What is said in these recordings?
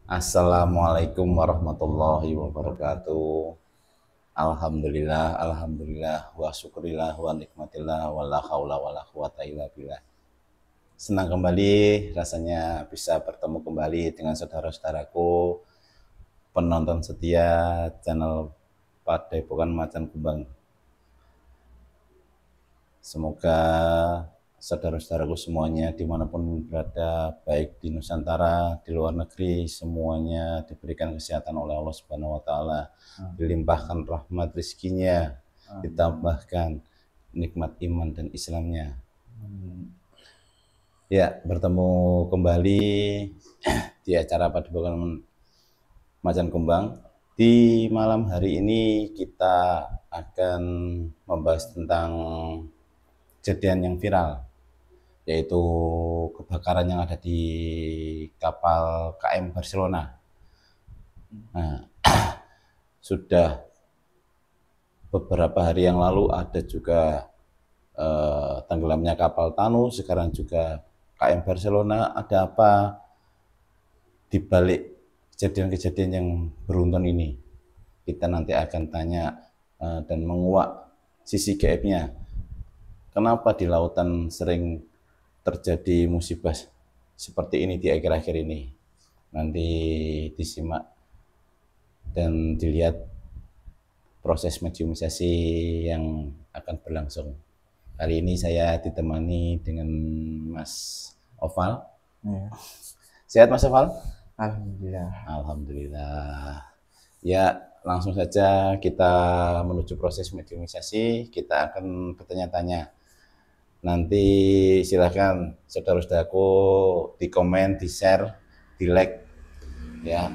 Assalamualaikum warahmatullahi wabarakatuh. Alhamdulillah, alhamdulillah, wa syukurillah, wa nikmatillah, wa la haula wa la quwata illa billah. Senang kembali rasanya bisa bertemu kembali dengan saudara-saudaraku, penonton setia channel Padepokan Macan Kumbang. Semoga saudara-saudaraku semuanya dimanapun berada, baik di Nusantara, di luar negeri, semuanya diberikan kesehatan oleh Allah Subhanahu wa Ta'ala, dilimpahkan rahmat rezekinya, ditambahkan nikmat iman dan Islamnya. Ya, bertemu kembali di acara Padepokan Macan Kumbang. Di malam hari ini kita akan membahas tentang kejadian yang viral, yaitu kebakaran yang ada di kapal KM Barcelona. Nah, sudah beberapa hari yang lalu ada juga tenggelamnya kapal Tanu, sekarang juga KM Barcelona. Ada apa di balik kejadian-kejadian yang beruntun ini? Kita nanti akan tanya dan menguak sisi gaibnya. Kenapa di lautan sering terjadi musibah seperti ini di akhir-akhir ini? Nanti disimak dan dilihat proses mediumisasi yang akan berlangsung. Hari ini saya ditemani dengan Mas Oval. Ya. Sehat Mas Oval? Alhamdulillah. Alhamdulillah. Ya, langsung saja kita menuju proses mediumisasi. Kita akan bertanya-tanya. Nanti silakan saudara-saudaraku di komen, di share, di like, ya.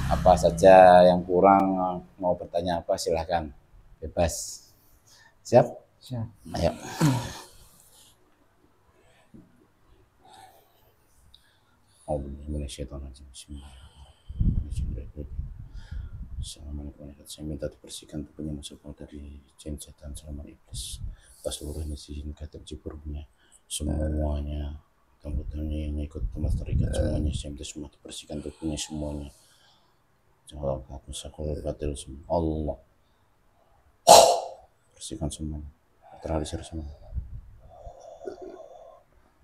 Apa saja yang kurang, mau bertanya apa silakan, bebas. Siap? Siap. Ayo. Assalamualaikum. Saya minta dibersihkan tubuhnya Mas Opal dari jin setan selama iblis. Seluruhnya sehingga terciburnya semuanya, anggotanya yang ikut tempat terikat semuanya, saya minta semua dibersihkan tubuhnya semuanya. Jangan hapus sakul batil semua. Allah bersihkan semuanya, teralisir semua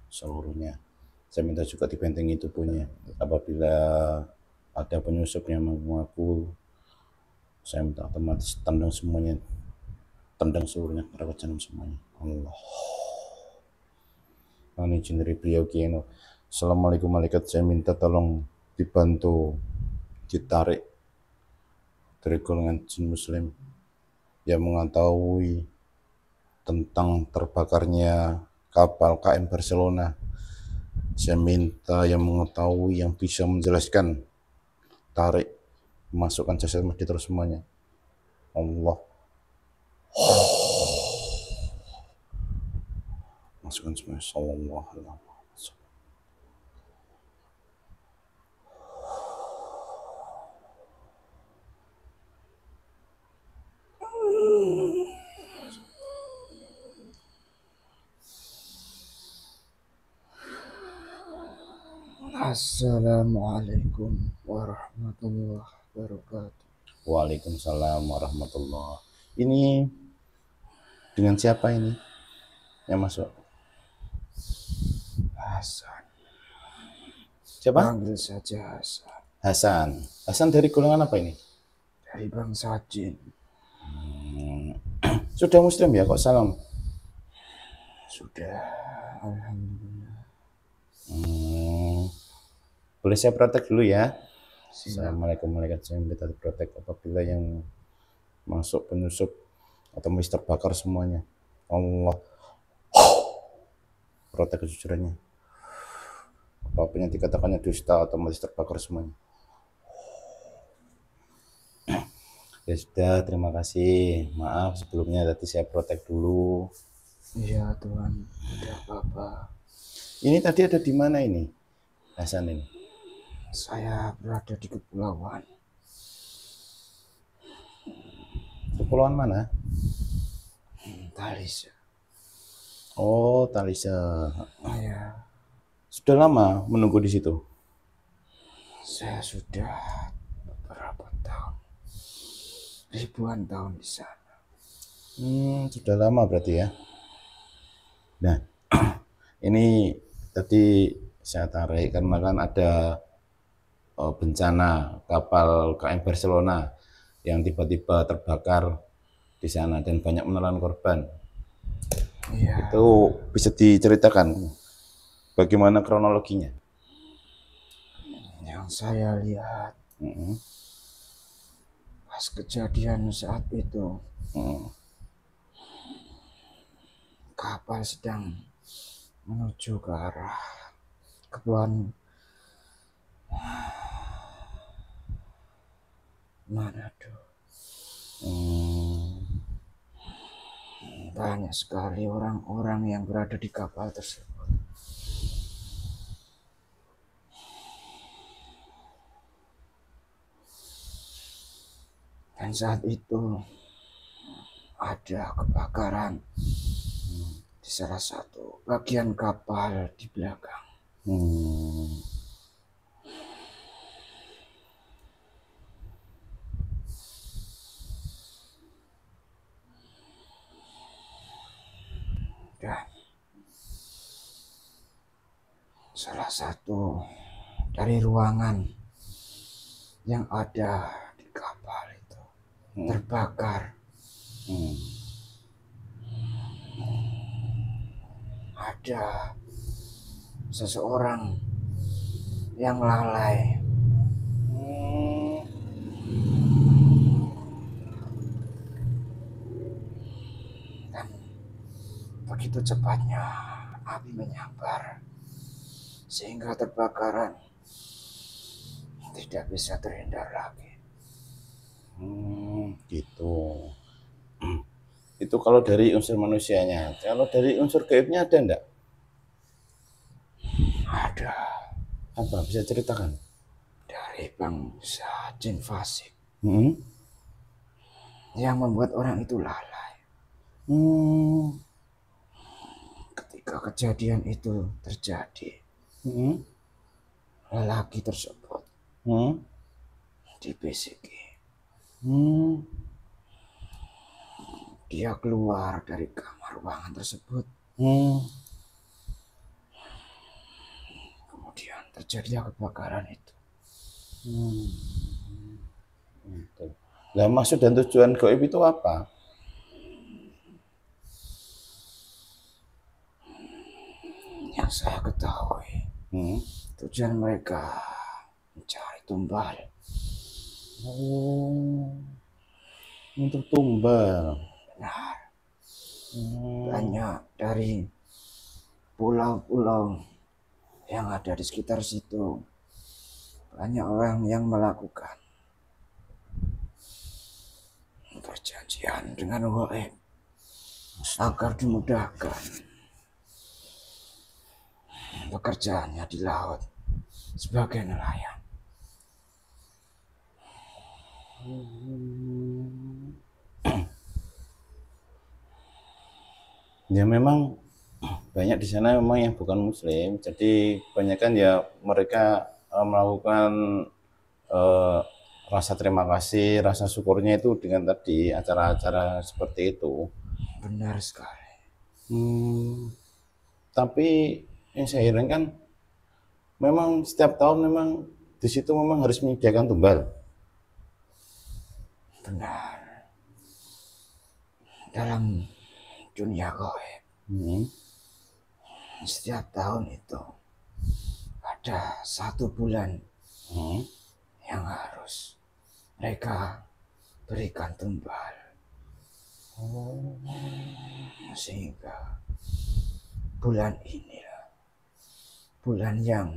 seluruhnya. Saya minta juga dibentengi tubuhnya apabila ada penyusup yang mengaku. Saya minta otomatis tendang semuanya, tendang seluruhnya kerawat janam semuanya. Allah. Ini izin dari beliau Kieno. Assalamualaikum malaikat, saya minta tolong dibantu ditarik dari golongan jin muslim yang mengetahui tentang terbakarnya kapal KM Barcelona. Saya minta yang mengetahui, yang bisa menjelaskan, tarik, masukkan jasad terus semuanya. Allah. Masukkan semuanya. Sallallahu alaihi wasallam. Assalamualaikum warahmatullahi wabarakatuh. Waalaikumsalam warahmatullah. Ini dengan siapa ini yang masuk? Hasan. Siapa? Panggil saja Hasan. Hasan. Hasan dari golongan apa ini? Dari bangsa jin. Sudah muslim ya kok salam? Sudah. Alhamdulillah. Boleh saya praktek dulu ya? Siap. Assalamualaikum malaikat, saya minta diprotek apabila yang masuk penyusup atau mister bakar semuanya. Allah. Protek kejujurannya. Apapun yang dikatakannya dusta atau mister bakar semuanya. Ya sudah, terima kasih. Maaf sebelumnya tadi saya protek dulu. Iya Tuhan, tidak apa-apa. Ini tadi ada di mana ini, Hasan ini? Saya berada di kepulauan. Kepulauan mana? Talisa. Oh, Talisa. Iya. Sudah lama menunggu di situ? Saya sudah beberapa tahun, ribuan tahun di sana. Sudah lama berarti ya. Nah, ini tadi saya tarik karena kan ada bencana kapal KM Barcelona yang tiba-tiba terbakar di sana dan banyak menelan korban. Iya, Itu bisa diceritakan bagaimana kronologinya? yang saya lihat Mm-mm. pas kejadian saat itu, Mm. kapal sedang menuju ke arah kepulauan Manado. Mm. Banyak sekali orang-orang yang berada di kapal tersebut. Dan saat itu ada kebakaran di salah satu bagian kapal di belakang. Hmm. Dan salah satu dari ruangan yang ada di kapal itu terbakar. Hmm. Ada seseorang yang lalai. Dan begitu cepatnya api menyambar sehingga terbakaran tidak bisa terhindar lagi. Gitu. Itu kalau dari unsur manusianya. Kalau dari unsur gaibnya ada enggak? Ada Apa? Bisa ceritakan? dari bangsa jin fasik Hmm. yang membuat orang itu lalai. Hmm. Ketika kejadian itu terjadi, Hmm. lelaki tersebut Hmm. dibisiki. Hmm. Dia keluar dari kamar ruangan tersebut. Hmm. Kemudian terjadilah kebakaran itu. Gitu. Nah, maksud dan tujuan gaib itu apa? Yang saya ketahui, Hmm. tujuan mereka mencari tumbal. Oh, untuk tumbal. Benar, Hmm. banyak dari pulau-pulau yang ada di sekitar situ. Banyak orang yang melakukan perjanjian dengan gaib agar dimudahkan pekerjaannya di laut sebagai nelayan. Ya memang banyak di sana memang yang bukan muslim, jadi kebanyakan ya mereka melakukan eh, rasa terima kasih, rasa syukurnya itu dengan tadi acara-acara seperti itu. Benar sekali. Tapi yang saya herankan memang setiap tahun memang di situ memang harus menyediakan tumbal. Benar. Dalam dunia gaib, Hmm. setiap tahun itu ada 1 bulan Hmm. yang harus mereka berikan tumbal. Sehingga bulan inilah bulan yang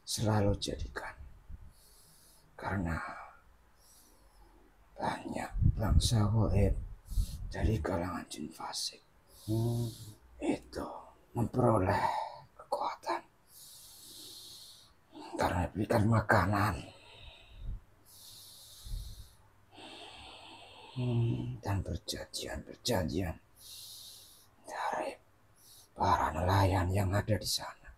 selalu jadikan, karena banyak bangsa gaib dari kalangan jin fasik itu memperoleh kekuatan karena diberikan makanan dan perjanjian dari para nelayan yang ada di sana.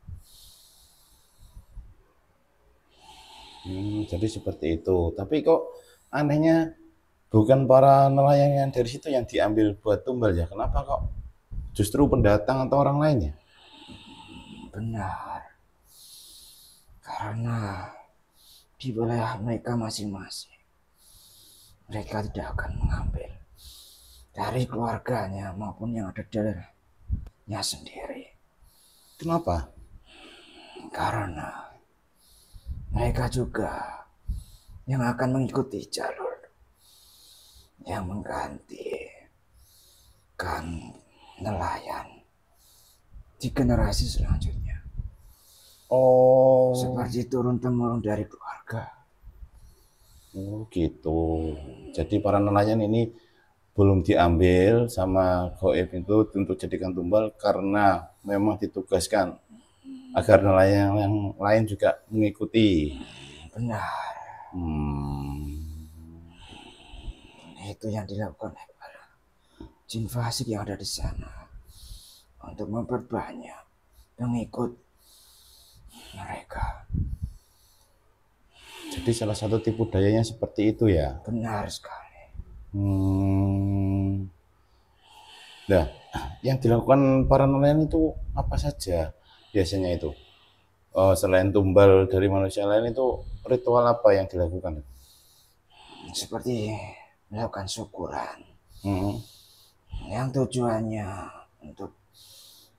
Jadi seperti itu. Tapi kok anehnya bukan para nelayan yang dari situ yang diambil buat tumbal ya? Kenapa kok justru pendatang atau orang lain ya? Benar, karena di wilayah mereka masing-masing, mereka tidak akan mengambil dari keluarganya maupun yang ada daerahnya sendiri. Kenapa? Karena mereka juga yang akan mengikuti jalur yang menggantikan nelayan di generasi selanjutnya. Oh, Seperti turun-temurun dari keluarga. gitu. Jadi para nelayan ini belum diambil sama Goib itu untuk jadikan tumbal karena memang ditugaskan agar nelayan yang lain juga mengikuti. Benar, Hmm, itu yang dilakukan oleh para jin fasik yang ada di sana untuk memperbanyak pengikut mereka. jadi salah satu tipu dayanya seperti itu ya. Benar sekali. Hmm. Nah, yang dilakukan para nelayan itu apa saja biasanya itu? Selain tumbal dari manusia lain itu ritual apa yang dilakukan? Seperti melakukan syukuran Hmm. yang tujuannya untuk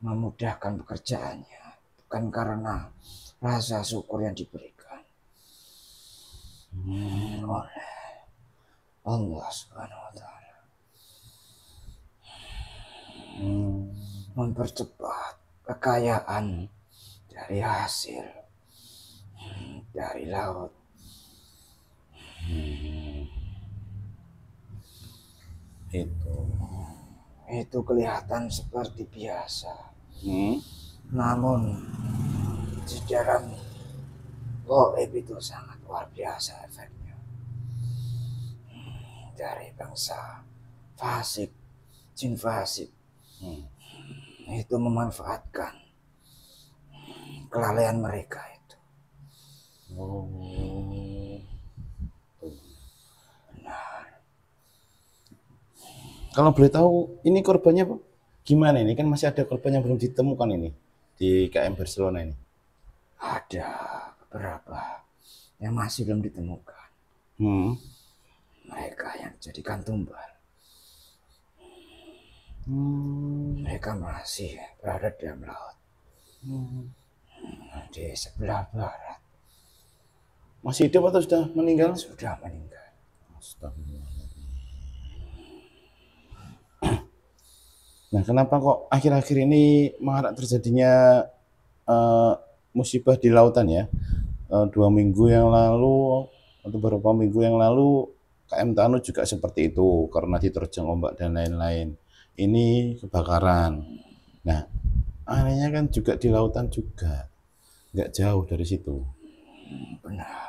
memudahkan pekerjaannya, bukan karena rasa syukur yang diberikan oleh Allah Subhanahu wa Ta'ala, mempercepat kekayaan dari hasil dari laut. Itu kelihatan seperti biasa, namun di dalam goib itu sangat luar biasa efeknya. Dari bangsa fasik, jin fasik, itu memanfaatkan kelalaian mereka itu. Kalau boleh tahu ini korbannya gimana ini? Kan masih ada korban yang belum ditemukan ini di KM Barcelona ini. Ada beberapa yang masih belum ditemukan. Mereka yang dijadikan tumbal. Mereka masih berada di dalam laut. Di sebelah barat. Masih hidup atau sudah meninggal? Sudah meninggal. Nah, kenapa kok akhir-akhir ini marak terjadinya musibah di lautan ya? 2 minggu yang lalu atau beberapa minggu yang lalu KM Tanu juga seperti itu karena diterjang ombak dan lain-lain. Ini kebakaran. Nah, anehnya kan juga di lautan juga, nggak jauh dari situ. Benar.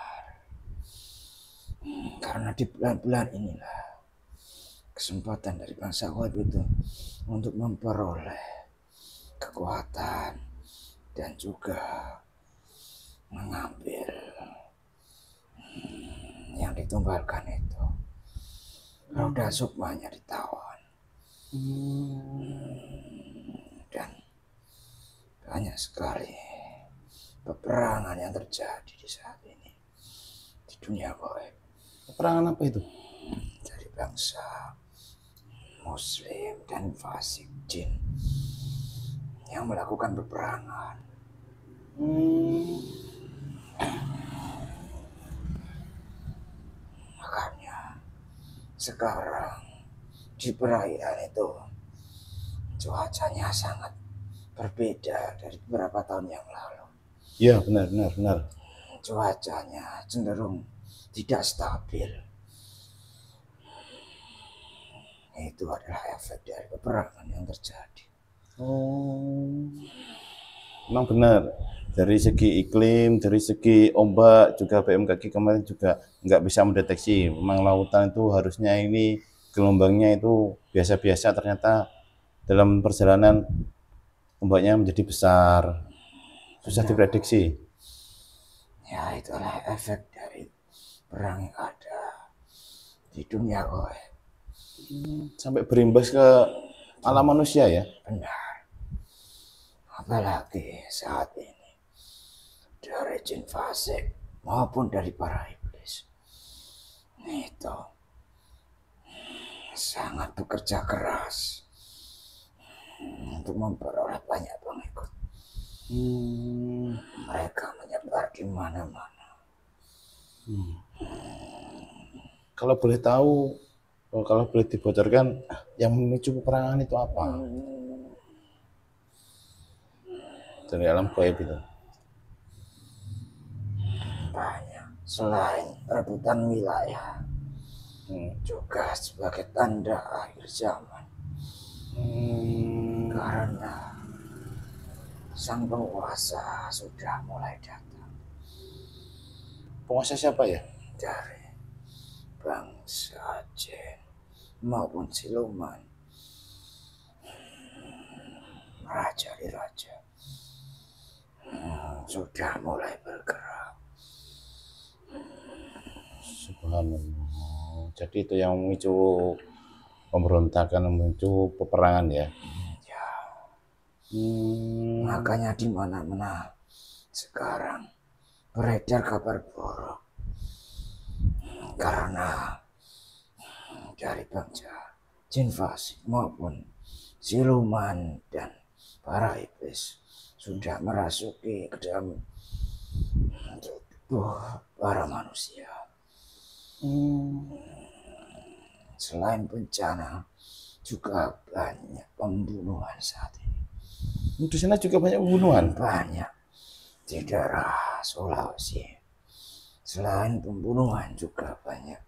Karena di bulan-bulan inilah kesempatan dari bangsa goib itu untuk memperoleh kekuatan dan juga mengambil yang ditumbalkan itu. Roda sukmanya ditawan. Dan banyak sekali peperangan yang terjadi di saat ini di dunia goib. Peperangan apa itu? Dari bangsa muslim dan fasik jin yang melakukan peperangan. Makanya sekarang di perairan itu cuacanya sangat berbeda dari beberapa tahun yang lalu. Iya, benar. Cuacanya cenderung tidak stabil. Itu adalah efek dari peperangan yang terjadi. Memang benar. Dari segi iklim, dari segi ombak, juga BMKG kemarin juga nggak bisa mendeteksi. Memang lautan itu harusnya ini gelombangnya itu biasa-biasa, ternyata dalam perjalanan ombaknya menjadi besar. Susah diprediksi. Ya, itulah efek dari perang yang ada di dunia goib. Sampai berimbas ke alam manusia ya? Benar. Apalagi saat ini dari jin fasik maupun dari para iblis itu sangat bekerja keras untuk memperoleh banyak pengikut. Mereka menyebar di mana-mana. Kalau boleh tahu, kalau boleh dibocorkan, yang memicu peperangan itu apa? Dari alam gaib itu. Banyak. Selain rebutan wilayah, juga sebagai tanda akhir zaman. Karena sang penguasa sudah mulai datang. Penguasa siapa ya? Dari bangsa jin maupun siluman, raja di raja sudah mulai bergerak. Subhanallah. Jadi itu yang memicu pemberontakan, memicu peperangan ya? Ya. Makanya di mana-mana sekarang beredar kabar buruk karena dari bangsa jin fasik maupun siluman dan para iblis sudah merasuki ke dalam tubuh para manusia. Selain bencana, juga banyak pembunuhan saat ini. Di sana juga banyak pembunuhan? Banyak di daerah Sulawesi. Selain pembunuhan juga banyak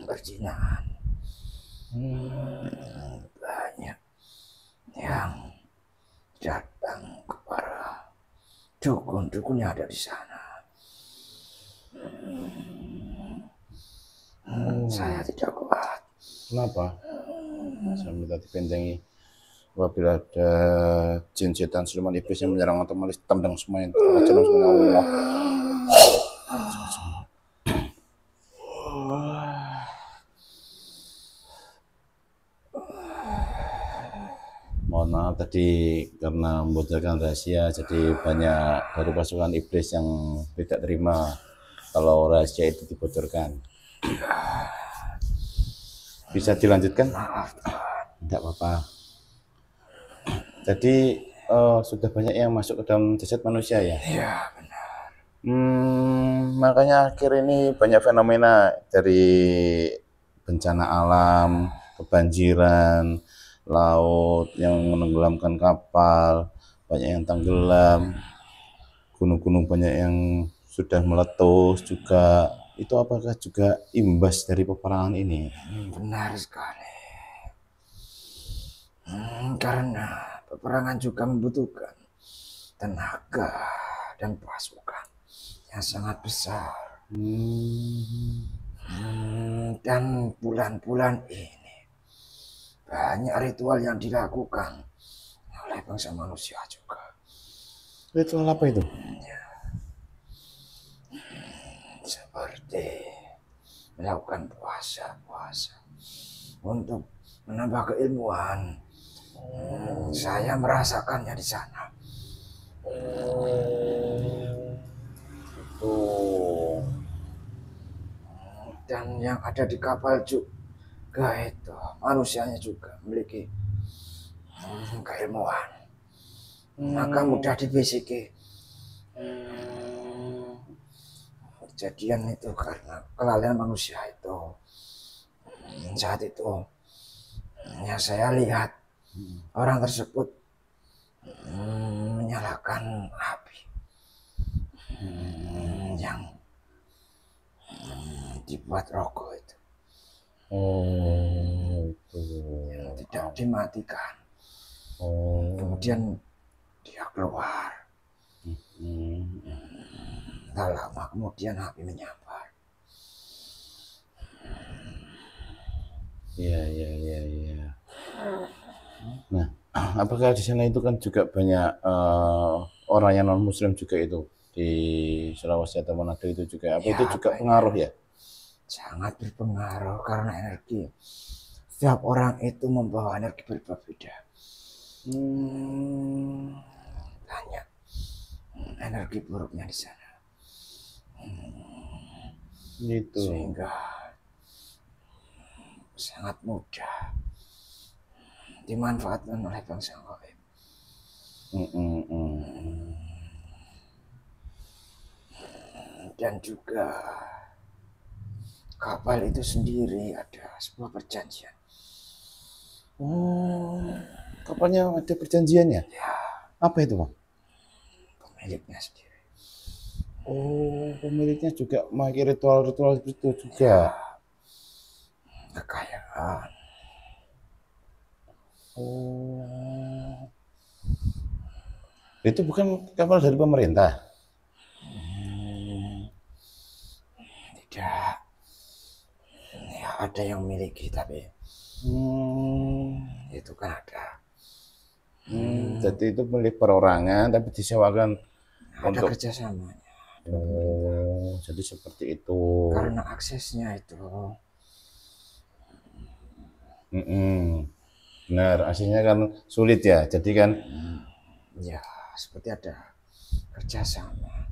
perzinahan. Banyak yang datang ke para dukun-dukun yang ada di sana. Saya tidak kuat. Kenapa? Saya minta dibentengi. Apabila ada jin, setan, siluman, iblis yang menyerang otomatis tendang semuanya. Ajaran semuanya Allah. Mohon maaf tadi karena membocorkan rahasia, jadi banyak dari pasukan iblis yang tidak terima kalau rahasia itu dibocorkan. Bisa dilanjutkan? Tidak apa-apa. Jadi sudah banyak yang masuk ke dalam jasad manusia ya? Iya, benar. Makanya akhir ini banyak fenomena dari bencana alam, kebanjiran, laut yang menenggelamkan kapal, banyak yang tenggelam, gunung-gunung banyak yang sudah meletus juga. Itu apakah juga imbas dari peperangan ini? Benar sekali. Karena peperangan juga membutuhkan tenaga dan pasukan yang sangat besar. Dan bulan-bulan ini banyak ritual yang dilakukan oleh bangsa manusia juga. Ritual apa itu? Seperti melakukan puasa untuk menambah keilmuan. Saya merasakannya di sana. Dan yang ada di kapal juga itu manusianya juga memiliki keilmuan. Maka mudah dibisiki. Kejadian itu karena kelalaian manusia itu. Saat itu ya saya lihat orang tersebut menyalakan api yang dibuat rokok itu. Itu. Yang tidak dimatikan. Kemudian dia keluar. Tak lama kemudian api menyambar. Iya. Nah, apakah di sana itu kan juga banyak orang yang non Muslim juga itu? di Sulawesi atau Manado itu juga apa Ya, itu juga banyak. pengaruh ya? Sangat berpengaruh karena energi. Setiap orang itu membawa energi berbeda-beda. Banyak energi buruknya di sana. Gitu. Sehingga sangat mudah dimanfaatkan oleh bangsa gaib. Dan juga kapal itu sendiri ada sebuah perjanjian. Kapalnya ada perjanjiannya? Ya, Apa itu, Bang? pemiliknya sendiri. Oh, pemiliknya juga memakai ritual-ritual itu juga. Kekayaan. Oh. Itu bukan kapal dari pemerintah? Tidak. Ya, ada yang miliki tapi itu kan ada. Jadi itu milik perorangan tapi disewakan Ada untuk kerjasamanya. Oh, jadi seperti itu. Karena aksesnya itu. Benar, aksesnya kan sulit ya. Jadi kan Ya, seperti ada kerjasama.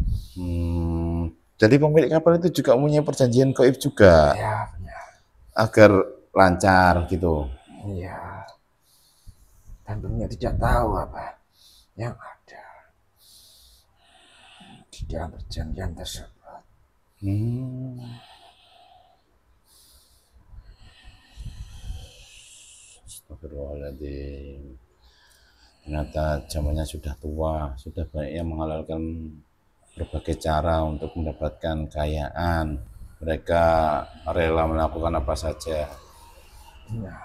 Jadi pemilik kapal itu juga punya perjanjian gaib juga. Ya, benar. Agar lancar gitu. Iya. Dan dunia tidak tahu apa yang ada di dalam perjanjian tersebut. Astagfirullahaladzim. Ternyata zamannya sudah tua, sudah banyak yang menghalalkan berbagai cara untuk mendapatkan kekayaan. Mereka rela melakukan apa saja. Nah,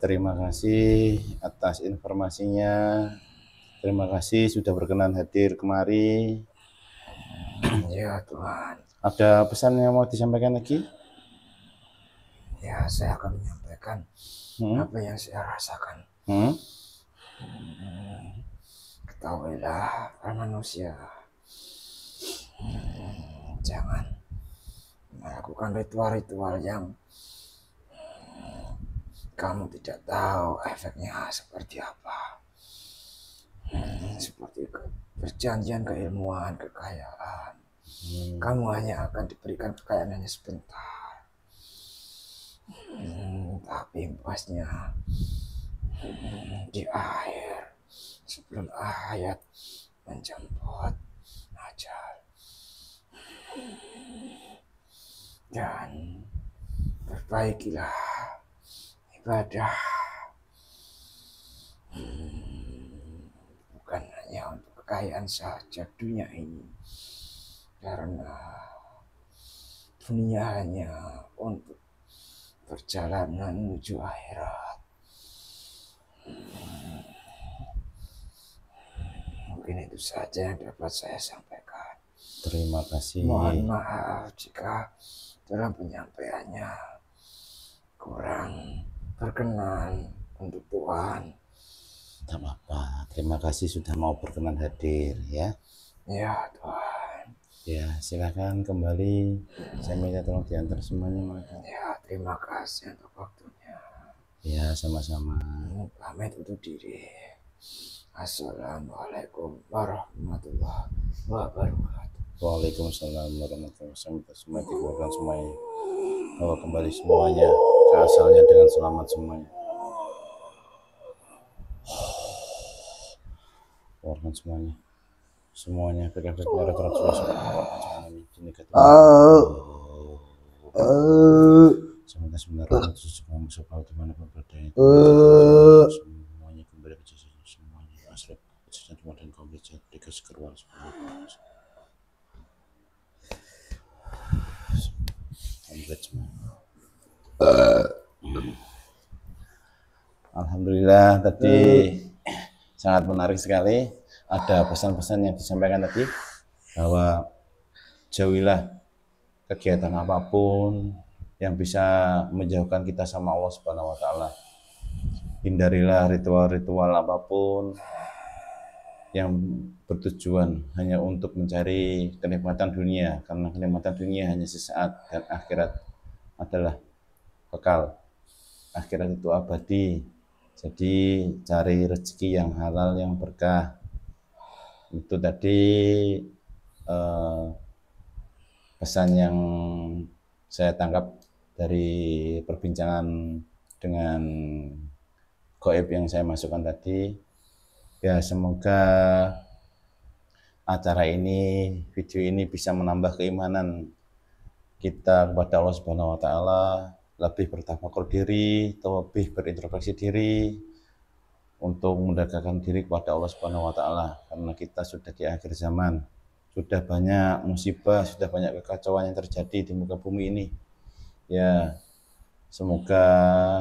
terima kasih atas informasinya. Terima kasih sudah berkenan hadir kemari. ya Tuhan. Ada pesan yang mau disampaikan lagi? Ya, saya akan menyampaikan apa yang saya rasakan. Ketahuilah, para manusia, jangan melakukan ritual-ritual yang kamu tidak tahu efeknya seperti apa. Seperti perjanjian keilmuan, kekayaan. Kamu hanya akan diberikan kekayaan hanya sebentar. Tapi impasnya di akhir, sebelum ayat menjemput ajal. Dan perbaikilah ibadah, bukan hanya untuk kekayaan saja dunia ini, karena dunia hanya untuk perjalanan menuju akhirat. Mungkin itu saja yang dapat saya sampaikan. Terima kasih. Mohon maaf jika dalam penyampaiannya kurang berkenan untuk Tuhan. Tak apa-apa. Terima kasih sudah mau berkenan hadir ya. Ya Tuhan. Ya, silakan kembali. Saya minta tolong diantar semuanya. Ya, terima kasih untuk waktunya. Ya, sama-sama. Pamit undur diri. Assalamualaikum warahmatullahi wabarakatuh. Waalaikumsalam warahmatullahi wabarakatuh. Semua dikeluarkan semuanya. Bawa kembali semuanya ke asalnya dengan selamat semuanya. Keluarkan semuanya. Semuanya efek-efeknya rata-rata sebenarnya semua musuh di mana pun berada semuanya kembali ke jasadnya, semuanya asli jasadnya cuma dan komplit dikasih keluar komplit semua. Alhamdulillah tadi sangat menarik sekali. Ada pesan-pesan yang disampaikan tadi bahwa jauhilah kegiatan apapun yang bisa menjauhkan kita sama Allah Subhanahu wa taala. Hindarilah ritual-ritual apapun yang bertujuan hanya untuk mencari kenikmatan dunia, karena kenikmatan dunia hanya sesaat dan akhirat adalah kekal. Akhirat itu abadi. Jadi cari rezeki yang halal, yang berkah. Itu tadi pesan yang saya tangkap dari perbincangan dengan Goib yang saya masukkan tadi. Ya, semoga acara ini, video ini bisa menambah keimanan kita kepada Allah Subhanahu wa taala, lebih bertafakur diri, lebih berintrospeksi diri untuk mendekatkan diri kepada Allah Subhanahu wa taala, karena kita sudah di akhir zaman. Sudah banyak musibah, sudah banyak kekacauan yang terjadi di muka bumi ini. Ya, semoga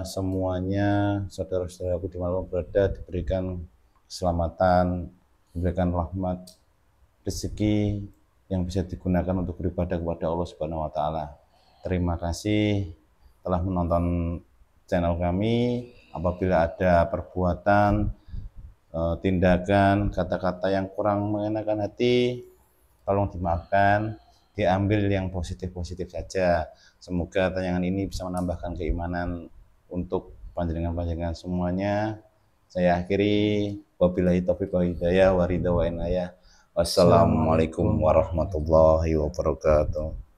semuanya saudara-saudaraku di mana berada diberikan keselamatan, diberikan rahmat, rezeki yang bisa digunakan untuk beribadah kepada Allah Subhanahu wa taala. Terima kasih telah menonton channel kami. Apabila ada perbuatan, tindakan, kata-kata yang kurang mengenakan hati, tolong dimaafkan, diambil yang positif-positif saja. Semoga tayangan ini bisa menambahkan keimanan untuk panjenengan-panjenengan semuanya. Saya akhiri, wabillahi taufiq wal hidayah, wa ridha wa inayah. Wassalamualaikum warahmatullahi wabarakatuh.